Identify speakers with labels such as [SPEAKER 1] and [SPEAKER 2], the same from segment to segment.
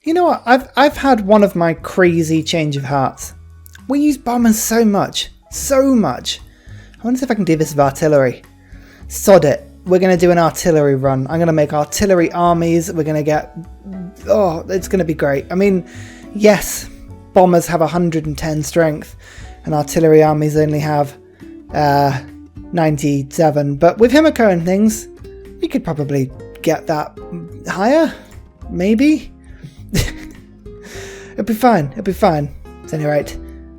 [SPEAKER 1] You know what? I've had one of my crazy change of hearts. We use bombers so much. So much. I wonder if I can do this with artillery. Sod it. We're going to do an artillery run. I'm going to make artillery armies. We're going to get... Oh, it's going to be great. I mean, yes, bombers have 110 strength and artillery armies only have 97. But with Himiko and things, we could probably get that higher. Maybe. It'll be fine. It'll be fine. At any rate,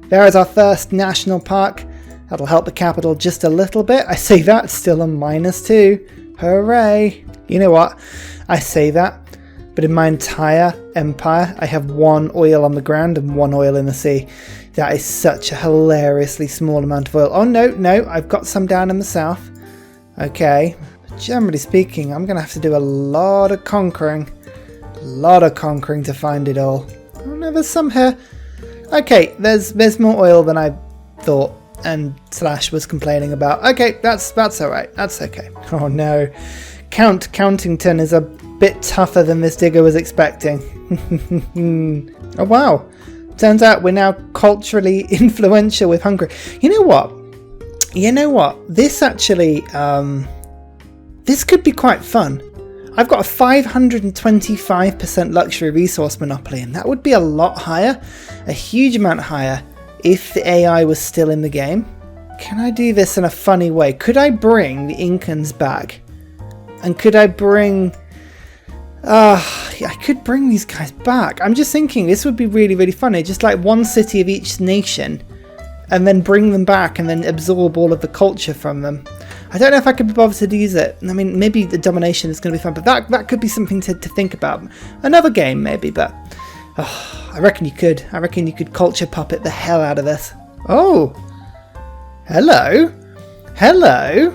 [SPEAKER 1] there is our first national park. That'll help the capital just a little bit. I say that, still a -2. Hooray! You know what? I say that, but in my entire empire, I have 1 oil on the ground and 1 oil in the sea. That is such a hilariously small amount of oil. Oh no, I've got some down in the south. Okay, but generally speaking, I'm going to have to do a lot of conquering. A lot of conquering to find it all. Oh no, there's some here. Okay, there's more oil than I thought. And Slash was complaining about. Okay, that's alright. That's okay. Oh no. Count Countington is a bit tougher than this digger was expecting. Oh wow. Turns out we're now culturally influential with Hungary. You know what? This actually, this could be quite fun. I've got a 525% luxury resource monopoly, and that would be a lot higher. A huge amount higher. If the AI was still in the game. Can I do this in a funny way? Could I bring the Incans back? And could I bring... I could bring these guys back. I'm just thinking this would be really, really funny. Just like 1 city of each nation. And then bring them back and then absorb all of the culture from them. I don't know if I could be bothered to use it. I mean, maybe the Domination is going to be fun. But that could be something to think about. Another game maybe, but... I reckon you could. I reckon you could culture puppet the hell out of this. Oh! Hello? Hello?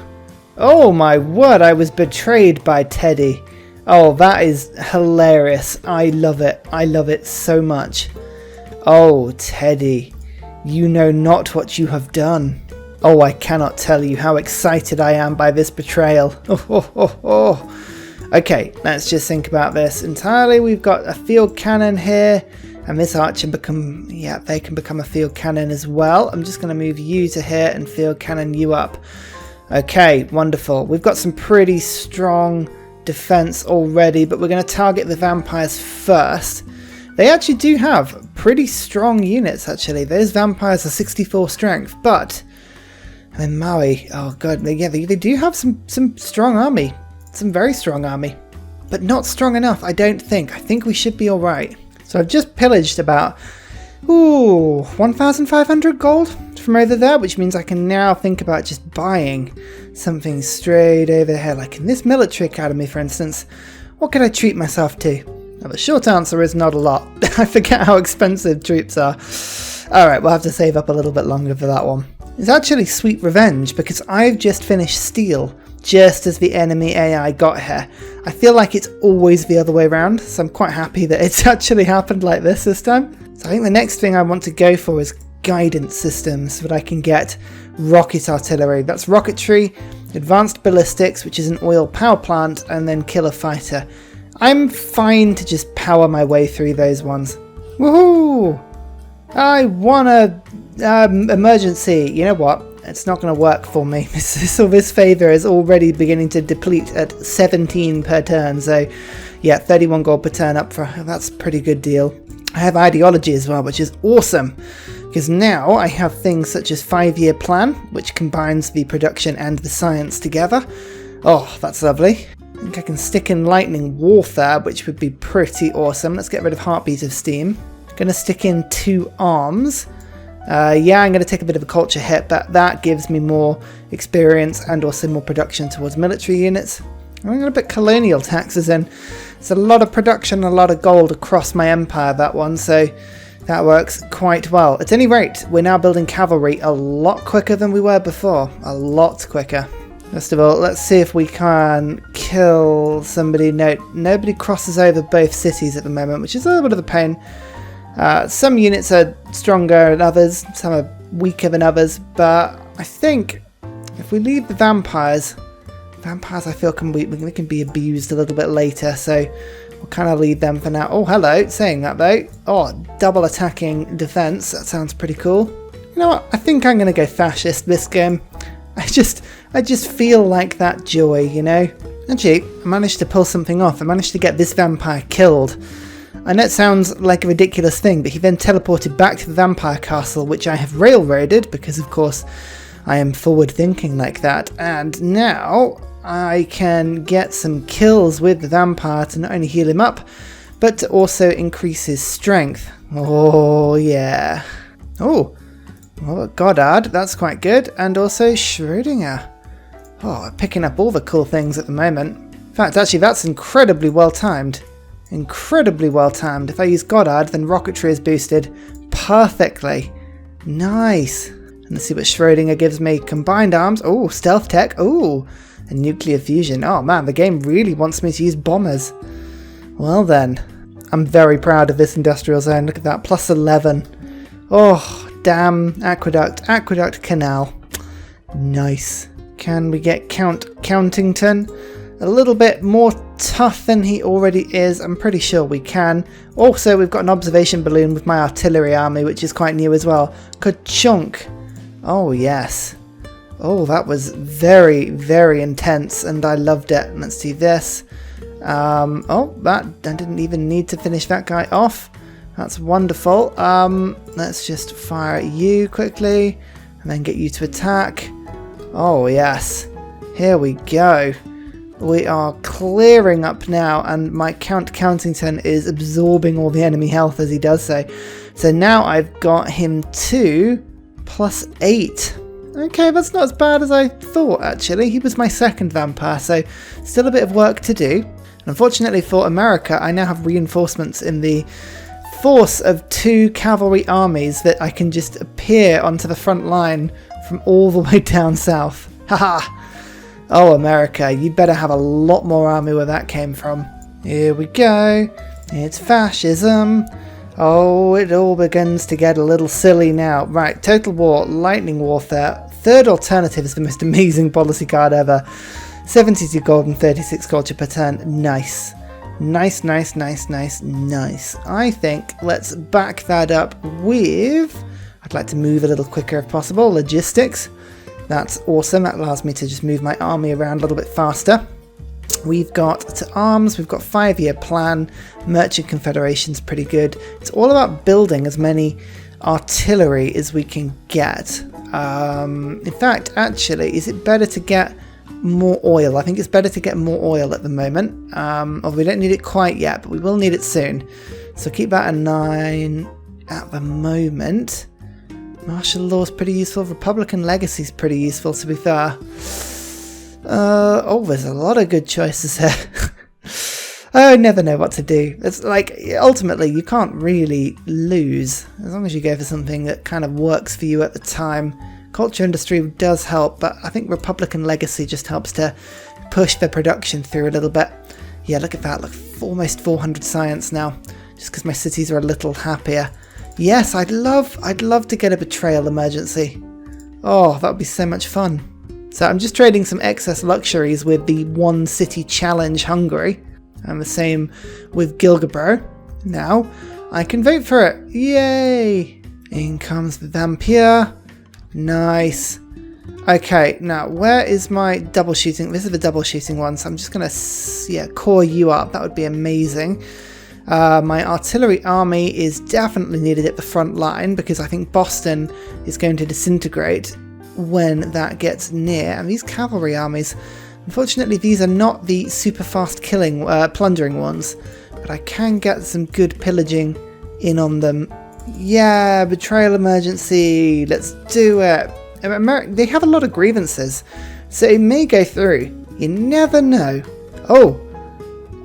[SPEAKER 1] Oh my word, I was betrayed by Teddy. Oh, that is hilarious. I love it. I love it so much. Oh, Teddy. You know not what you have done. Oh, I cannot tell you how excited I am by this betrayal. Oh. Okay, let's just think about this entirely. We've got a field cannon here, and this archer they can become a field cannon as well. I'm just going to move you to here and field cannon you up. Okay, wonderful. We've got some pretty strong defense already, but we're going to target the vampires first. They actually do have pretty strong units, actually. Those vampires are 64 strength, but... I mean, Maui, oh god, they do have some strong army. Some very strong army, but not strong enough, I don't think. I think we should be alright. So I've just pillaged about 1,500 gold from over there, which means I can now think about just buying something straight over here, like in this military academy, for instance. What could I treat myself to? Now, the short answer is not a lot. I forget how expensive troops are. Alright, we'll have to save up a little bit longer for that one. It's actually sweet revenge because I've just finished steel just as the enemy AI got here. I feel like it's always the other way around, so I'm quite happy that it's actually happened like this time. So I think the next thing I want to go for is guidance systems so that I can get rocket artillery. That's rocketry, advanced ballistics, which is an oil power plant, and then killer fighter. I'm fine to just power my way through those ones. Woohoo! I won a emergency. You know what? It's not going to work for me. This favour is already beginning to deplete at 17 per turn. So, yeah, 31 gold per turn up for... That's a pretty good deal. I have ideology as well, which is awesome. Because now I have things such as 5-year plan, which combines the production and the science together. Oh, that's lovely. I think I can stick in lightning warfare, which would be pretty awesome. Let's get rid of heartbeat of steam. Going to stick in 2 arms. Yeah, I'm going to take a bit of a culture hit, but that gives me more experience and also more production towards military units. I'm going to put colonial taxes in. It's a lot of production, a lot of gold across my empire, that one, so that works quite well. At any rate, we're now building cavalry a lot quicker than we were before. A lot quicker. First of all, let's see if we can kill somebody. No, nobody crosses over both cities at the moment, which is a little bit of a pain. Some units are stronger than others, some are weaker than others, but I think if we leave the vampires I feel we can be abused a little bit later, so we'll We'll kind of leave them for now. Oh, hello. Saying that though. Oh, double attacking defense. That sounds pretty cool. You know what? I think I'm going to go fascist this game. I just feel like that joy, you know? Actually, I managed to pull something off. I managed to get this vampire killed. I know it sounds like a ridiculous thing, but he then teleported back to the vampire castle, which I have railroaded, because of course I am forward thinking like that. And now I can get some kills with the vampire to not only heal him up, but to also increase his strength. Oh yeah. Oh, well, Goddard, that's quite good. And also Schrödinger. Oh, picking up all the cool things at the moment. In fact, actually, that's incredibly well timed. Incredibly well timed. If I use Goddard, then rocketry is boosted perfectly. Nice. And let's see what Schrödinger gives me. Combined arms. Oh, stealth tech. Oh, and nuclear fusion. Oh man, the game really wants me to use bombers. Well then, I'm very proud of this industrial zone. Look at that, plus 11. Oh, damn. Aqueduct canal. Nice. Can we get Count Countington a little bit more tough than he already is? I'm pretty sure we can. Also, we've got an observation balloon with my artillery army, which is quite new as well. Ka-chunk. Oh, yes. Oh, that was very, very intense, and I loved it. Let's do this. Oh, I didn't even need to finish that guy off. That's wonderful. Let's just fire at you quickly, and then get you to attack. Oh, yes. Here we go. We are clearing up now, and my Count Countington is absorbing all the enemy health as he does so. So now I've got him to +8. Okay, that's not as bad as I thought, actually. He was my second vampire, so still a bit of work to do. Unfortunately for America, I now have reinforcements in the force of 2 cavalry armies that I can just appear onto the front line from all the way down south. Haha! Oh, America, you better have a lot more army where that came from. Here we go. It's fascism. Oh, it all begins to get a little silly now. Right, total war, lightning warfare. Third alternative is the most amazing policy card ever. 72 gold and 36 culture per turn. Nice. Nice, nice, nice, nice, nice. I think let's back that up with... I'd like to move a little quicker if possible. Logistics. That's awesome. That allows me to just move my army around a little bit faster. We've got to arms. We've got 5-year plan. Merchant Confederation's pretty good. It's all about building as many artillery as we can get. In fact, actually, is it better to get more oil? I think it's better to get more oil at the moment. Although we don't need it quite yet, but we will need it soon. So keep that at 9 at the moment. Martial law is pretty useful. Republican legacy is pretty useful, to be fair. Oh, there's a lot of good choices here. I never know what to do. It's like, ultimately, you can't really lose as long as you go for something that kind of works for you at the time. Culture industry does help, but I think Republican legacy just helps to push the production through a little bit. Yeah, look at that. Look, almost 400 science now, just because my cities are a little happier. Yes, I'd love to get a betrayal emergency. Oh, that would be so much fun. So I'm just trading some excess luxuries with the One City Challenge Hungary. And the same with Gilgabro. Now, I can vote for it. Yay! In comes the Vampire. Nice. Okay, now where is my double shooting? This is the double shooting one, so I'm just going to core you up. That would be amazing. My artillery army is definitely needed at the front line because I think Boston is going to disintegrate when that gets near. And these cavalry armies, unfortunately, these are not the super fast killing, plundering ones, but I can get some good pillaging in on them. Yeah, betrayal emergency, let's do it. They have a lot of grievances, so it may go through. You never know. Oh,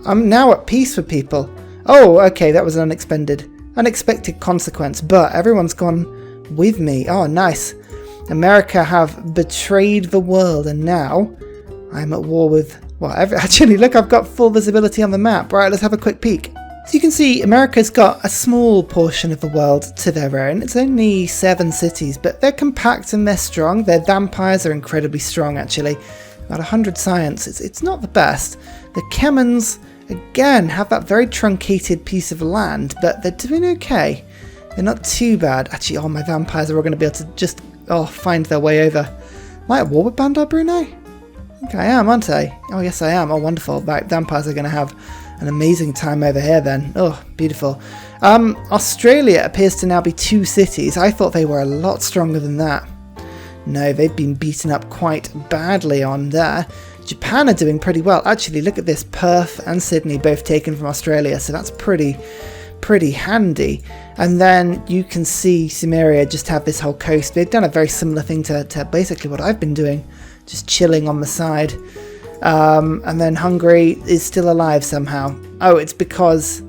[SPEAKER 1] I'm now at peace with people. Oh, okay, that was an unexpected consequence, but everyone's gone with me. Oh, nice. America have betrayed the world, and now I'm at war with... Well, actually, look, I've got full visibility on the map. Right, let's have a quick peek. So you can see America's got a small portion of the world to their own. It's only 7 cities, but they're compact and they're strong. Their vampires are incredibly strong, actually. About 100 science. It's not the best. The Kemans again have that very truncated piece of land, but they're doing okay. They're not too bad. Actually, all my vampires are all going to be able to just find their way over. Am I at war with Bandar Brunei? Okay, I am, aren't I? Oh, yes, I am. Oh, wonderful. Right, vampires are going to have an amazing time over here then. Oh, beautiful. Australia appears to now be 2 cities. I thought they were a lot stronger than that. No, they've been beaten up quite badly on there. Japan are doing pretty well. Actually, look at this. Perth and Sydney both taken from Australia, so that's pretty handy. And then you can see Cimmeria just have this whole coast. They've done a very similar thing to basically what I've been doing, just chilling on the side. And then Hungary is still alive somehow. Oh, it's because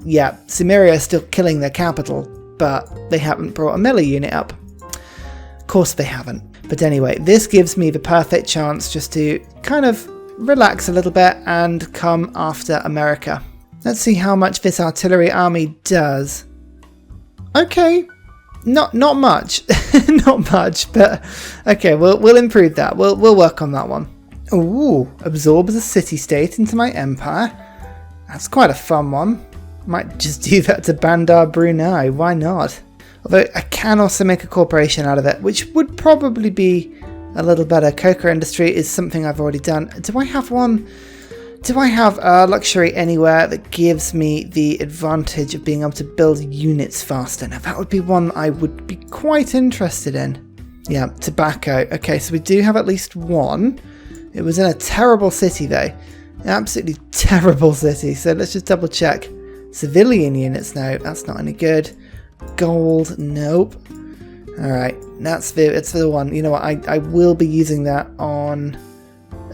[SPEAKER 1] yeah, Cimmeria is still killing their capital, but they haven't brought a melee unit up. Of course they haven't. But anyway, this gives me the perfect chance just to kind of relax a little bit and come after America. Let's see how much this artillery army does. Okay, not much, not much, but okay, we'll improve that. We'll work on that one. Ooh, absorbs a city-state into my empire. That's quite a fun one. Might just do that to Bandar Brunei. Why not? Although I can also make a corporation out of it, which would probably be a little better. Cocoa industry is something I've already done. Do I have one? Do I have luxury anywhere that gives me the advantage of being able to build units faster? Now that would be one I would be quite interested in. Yeah, tobacco. Okay, so we do have at least one. It was in a terrible city though. Absolutely terrible city. So let's just double check. Civilian units, no, that's not any good. Gold, nope. Alright, it's the one. You know what, I will be using that on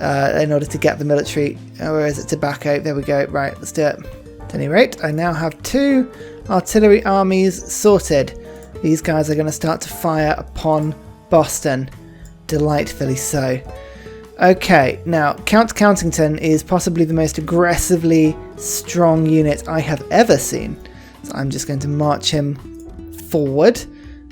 [SPEAKER 1] in order to get the military. Where is it? Tobacco. There we go. Right, let's do it. At any rate, I now have 2 artillery armies sorted. These guys are going to start to fire upon Boston. Delightfully so. Okay, now Count Countington is possibly the most aggressively strong unit I have ever seen. So I'm just going to march him forward.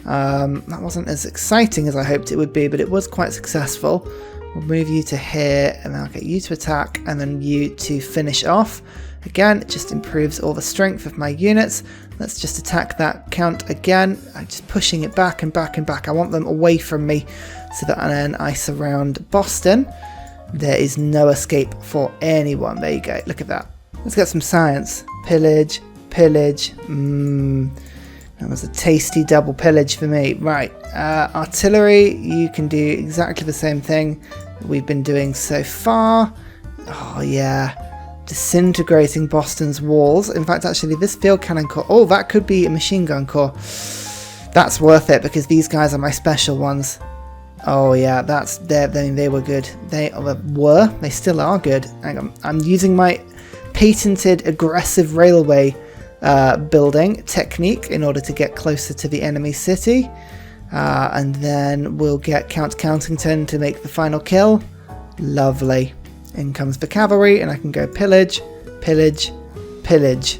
[SPEAKER 1] That wasn't as exciting as I hoped it would be, but it was quite successful. We'll move you to here, and I'll get you to attack, and then you to finish off. Again, it just improves all the strength of my units. Let's just attack that count again. I'm just pushing it back and back and back. I want them away from me so that then I surround Boston. There is no escape for anyone. There you go. Look at that. Let's get some science. Pillage, pillage. That was a tasty double pillage for me. Right, artillery, you can do exactly the same thing that we've been doing so far. Oh yeah, disintegrating Boston's walls. In fact, actually, this field cannon corps, oh, that could be a machine gun corps. That's worth it because these guys are my special ones. Oh yeah, they were good. They still are good. Hang on, I'm using my patented aggressive railway building technique in order to get closer to the enemy city, and then we'll get Count Countington to make the final kill. Lovely. In comes the cavalry, and I can go pillage, pillage, pillage.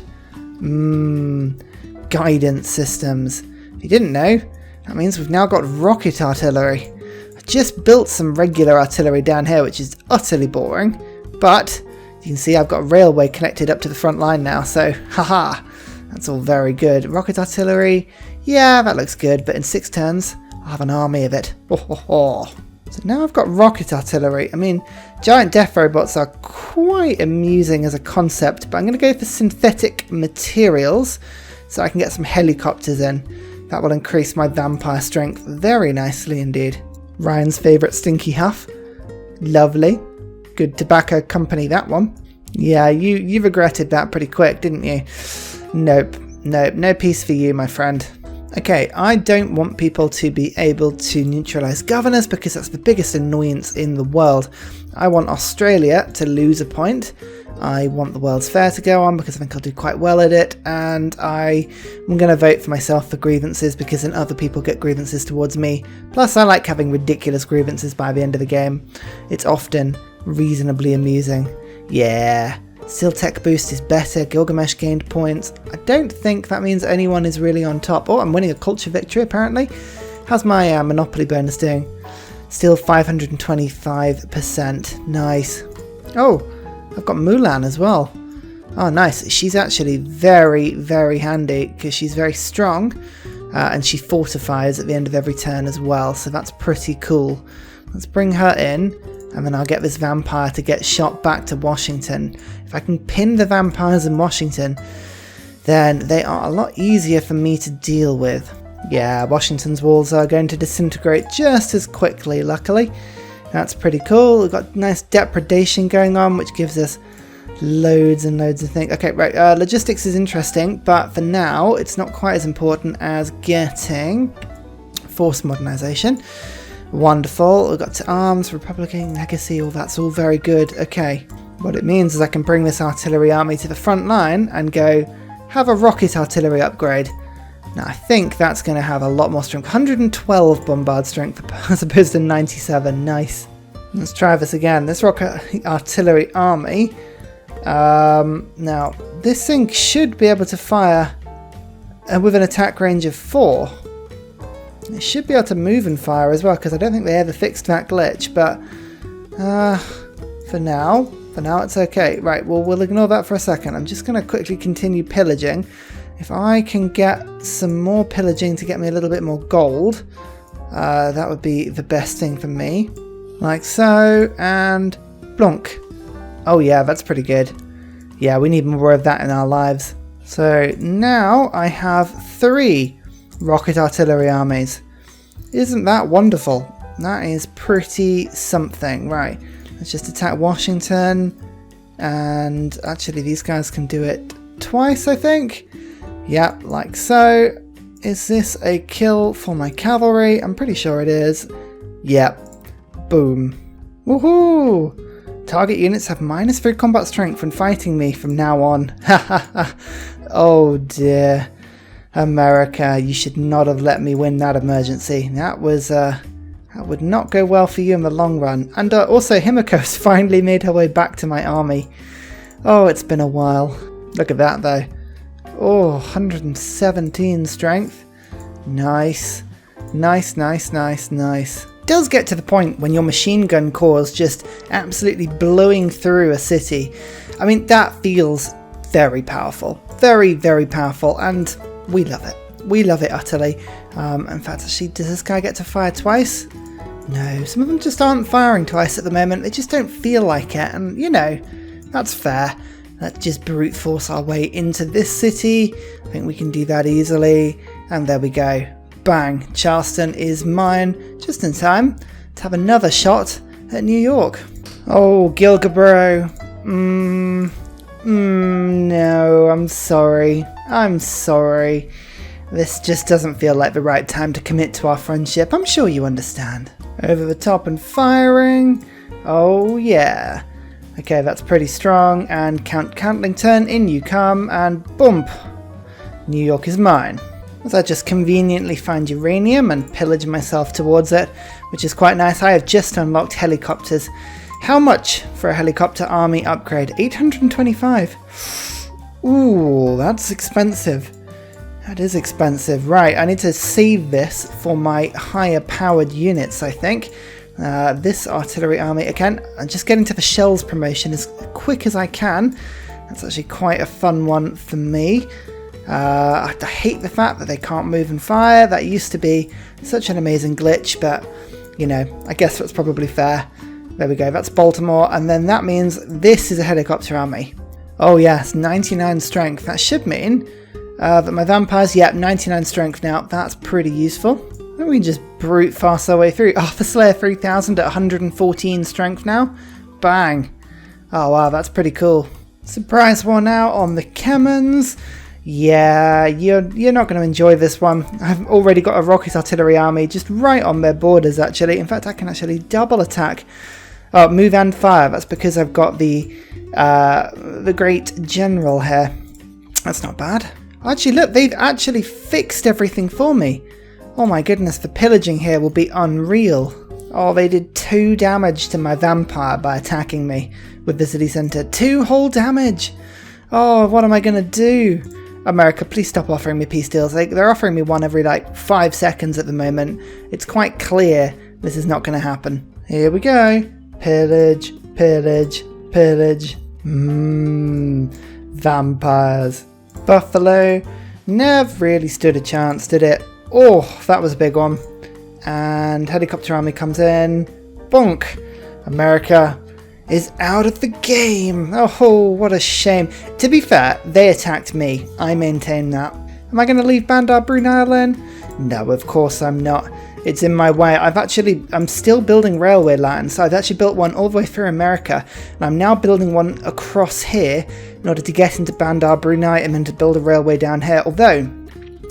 [SPEAKER 1] Guidance systems. If you didn't know, that means we've now got rocket artillery. I just built some regular artillery down here, which is utterly boring, but you can see I've got a railway connected up to the front line now, so haha, that's all very good. Rocket artillery, yeah, that looks good, but in 6 turns, I'll have an army of it. So now I've got rocket artillery. I mean, giant death robots are quite amusing as a concept, but I'm going to go for synthetic materials so I can get some helicopters in. That will increase my vampire strength very nicely indeed. Ryan's favourite stinky huff. Lovely. Good tobacco company, that one. Yeah, you regretted that pretty quick, didn't you? Nope, no peace for you, my friend. Okay, I don't want people to be able to neutralise governors because that's the biggest annoyance in the world. I want Australia to lose a point. I want the World's Fair to go on because I think I'll do quite well at it, and I'm going to vote for myself for grievances because then other people get grievances towards me. Plus, I like having ridiculous grievances by the end of the game. It's often reasonably amusing. Yeah, Steel Tech Boost is better. Gilgamesh gained points. I don't think that means anyone is really on top. Oh, I'm winning a culture victory apparently. How's my Monopoly bonus doing? Still 525%. Nice. Oh, I've got Mulan as well. Oh, nice. She's actually very, very handy because she's very strong and she fortifies at the end of every turn as well. So that's pretty cool. Let's bring her in and then I'll get this vampire to get shot back to Washington. If I can pin the vampires in Washington, then they are a lot easier for me to deal with. Yeah, Washington's walls are going to disintegrate just as quickly, luckily. That's pretty cool. We've got nice depredation going on, which gives us loads and loads of things. Okay, right, logistics is interesting, but for now, it's not quite as important as getting force modernization. Wonderful. We've got to arms, Republican, legacy, all that's all very good. Okay, what it means is I can bring this artillery army to the front line and go, have a rocket artillery upgrade. Now, I think that's going to have a lot more strength. 112 bombard strength as opposed to 97. Nice. Let's try this again. This rocket artillery army. Now, this thing should be able to fire with an attack range of 4. It should be able to move and fire as well, because I don't think they ever fixed that glitch. But for now it's okay. Right, well, we'll ignore that for a second. I'm just going to quickly continue pillaging. If I can get some more pillaging to get me a little bit more gold, that would be the best thing for me. Like so, and blonk. Oh yeah, that's pretty good. Yeah, we need more of that in our lives. So now I have 3 rocket artillery armies. Isn't that wonderful? That is pretty something. Right, let's just attack Washington. And actually these guys can do it twice, I think. Yep, like so. Is this a kill for my cavalry? I'm pretty sure it is. Yep. Boom. Woohoo! Target units have -3 combat strength when fighting me from now on. Oh dear. America, you should not have let me win that emergency. That would not go well for you in the long run. And also Himiko's finally made her way back to my army. Oh, it's been a while. Look at that though. Oh, 117 strength. Nice. Nice, nice, nice, nice. It does get to the point when your machine gun cores just absolutely blowing through a city. I mean, that feels very powerful. Very, very powerful, and we love it. We love it utterly. In fact, actually, does this guy get to fire twice? No, some of them just aren't firing twice at the moment. They just don't feel like it, and you know, that's fair. Let's just brute force our way into this city. I think we can do that easily. And there we go. Bang. Charleston is mine. Just in time to have another shot at New York. Oh, Gilgabro. No, I'm sorry. I'm sorry. This just doesn't feel like the right time to commit to our friendship. I'm sure you understand. Over the top and firing. Oh, yeah. Okay, that's pretty strong, and counting turn, in you come, and boom! New York is mine. As I just conveniently find uranium and pillage myself towards it, which is quite nice. I have just unlocked helicopters. How much for a helicopter army upgrade? 825. Ooh, that's expensive. That is expensive. Right, I need to save this for my higher powered units, I think. This artillery army, again, I'm just getting to the shells promotion as quick as I can. That's actually quite a fun one for me. I hate the fact that they can't move and fire. That used to be such an amazing glitch, but, you know, I guess that's probably fair. There we go, that's Baltimore, and then that means this is a helicopter army. Oh yes, 99 strength. That should mean that my vampires, yeah, 99 strength now. That's pretty useful. And we can just brute force our way through. Oh, the Slayer 3000 at 114 strength now. Bang. Oh wow, that's pretty cool. Surprise war now on the cannons. Yeah, you're not going to enjoy this one. I've already got a rocket artillery army just right on their borders, actually. In fact, I can actually double attack. Oh, move and fire. That's because I've got the great general here. That's not bad. Actually, look, they've actually fixed everything for me. Oh my goodness, the pillaging here will be unreal. Oh, they did 2 damage to my vampire by attacking me with the city centre. 2 whole damage. Oh, what am I going to do? America, please stop offering me peace deals. They're offering me one every like 5 seconds at the moment. It's quite clear this is not going to happen. Here we go. Pillage, pillage, pillage. Vampires. Buffalo never really stood a chance, did it? Oh, that was a big one. And helicopter army comes in. Bonk. America is out of the game. Oh, what a shame. To be fair, they attacked me. I maintain that. Am I going to leave Bandar Brunei alone? No, of course I'm not. It's in my way. I'm still building railway lines. So I've actually built one all the way through America. And I'm now building one across here in order to get into Bandar Brunei and then to build a railway down here. Although,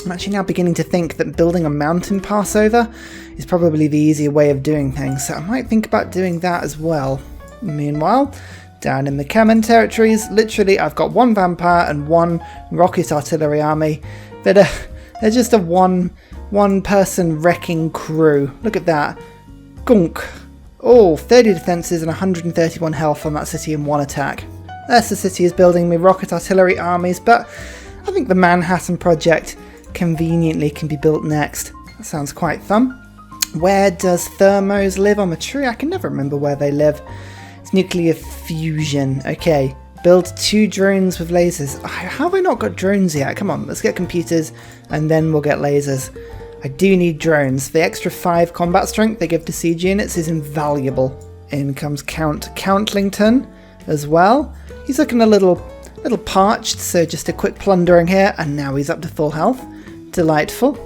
[SPEAKER 1] I'm actually now beginning to think that building a mountain pass over is probably the easier way of doing things. So I might think about doing that as well. Meanwhile, down in the Kemen territories, literally I've got one vampire and one rocket artillery army that they're just a one person wrecking crew. Look at that. Gunk. Oh, 30 defences and 131 health on that city in one attack. Ursa City is building me rocket artillery armies, but I think the Manhattan project conveniently can be built next. That sounds quite fun. Where does Thermos live on the tree? I can never remember where they live. It's nuclear fusion. Okay, build 2 drones with lasers. How have I not got drones yet? Come on, let's get computers and then we'll get lasers. I do need drones. The extra 5 combat strength they give to siege units is invaluable. In comes Count Countlington as well. He's looking a little parched, so just a quick plundering here, and now he's up to full health. Delightful.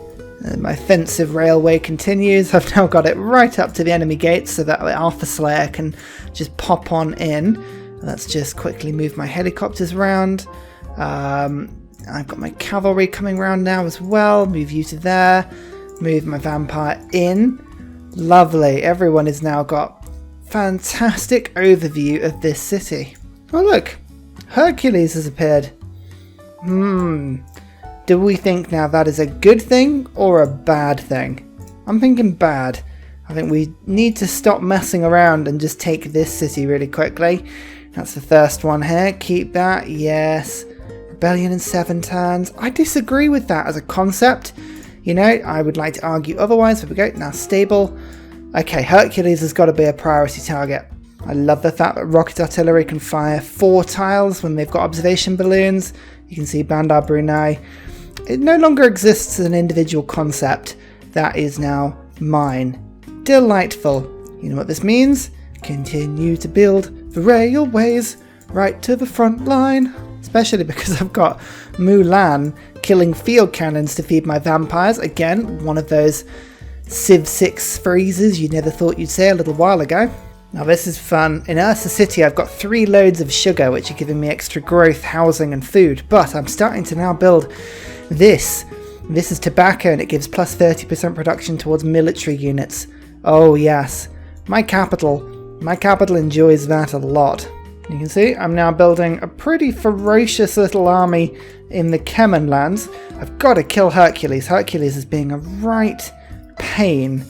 [SPEAKER 1] My offensive railway continues. I've now got it right up to the enemy gates so that the Alpha Slayer can just pop on in. Let's just quickly move my helicopters around. I've got my cavalry coming around now as well. Move you to there. Move my vampire in. Lovely. Everyone has now got fantastic overview of this city. Oh look, Hercules has appeared. Do we think now that is a good thing or a bad thing? I'm thinking bad. I think we need to stop messing around and just take this city really quickly. That's the first one here. Keep that. Yes. Rebellion in 7 turns. I disagree with that as a concept. You know, I would like to argue otherwise. There we go. Now stable. Okay, Hercules has got to be a priority target. I love the fact that rocket artillery can fire 4 tiles when they've got observation balloons. You can see Bandar Brunei. It no longer exists as an individual concept. That is now mine. Delightful. You know what this means? Continue to build the railways right to the front line. Especially because I've got Mulan killing field cannons to feed my vampires. Again, one of those Civ 6 phrases you never thought you'd say a little while ago. Now this is fun. In Ursa City I've got 3 loads of sugar which are giving me extra growth, housing and food. But I'm starting to now build this. This is tobacco and it gives plus 30% production towards military units. Oh yes. My capital enjoys that a lot. You can see I'm now building a pretty ferocious little army in the Kemen lands. I've got to kill Hercules. Hercules is being a right pain.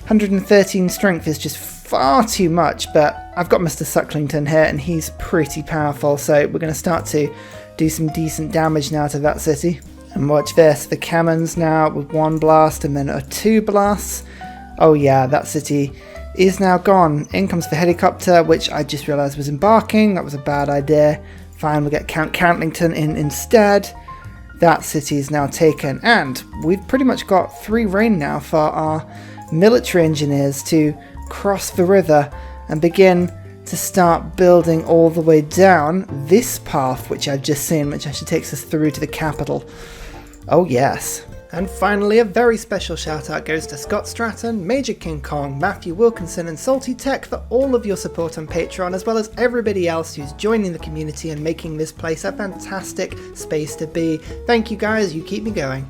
[SPEAKER 1] 113 strength is just far too much, but I've got Mr. Sucklington here and he's pretty powerful, so we're going to start to do some decent damage now to that city. And watch this, the Kemens now with 1 blast and then 2 blasts. Oh yeah, that city is now gone. In comes the helicopter, which I just realised was embarking. That was a bad idea. Fine, we'll get Count Countlington in instead. That city is now taken, and we've pretty much got free reign now for our military engineers to cross the river and begin to start building all the way down this path, which I've just seen, which actually takes us through to the capital. Oh yes. And finally, a very special shout out goes to Scott Stratton, Major King Kong, Matthew Wilkinson and Salty Tech for all of your support on Patreon, as well as everybody else who's joining the community and making this place a fantastic space to be. Thank you guys, you keep me going.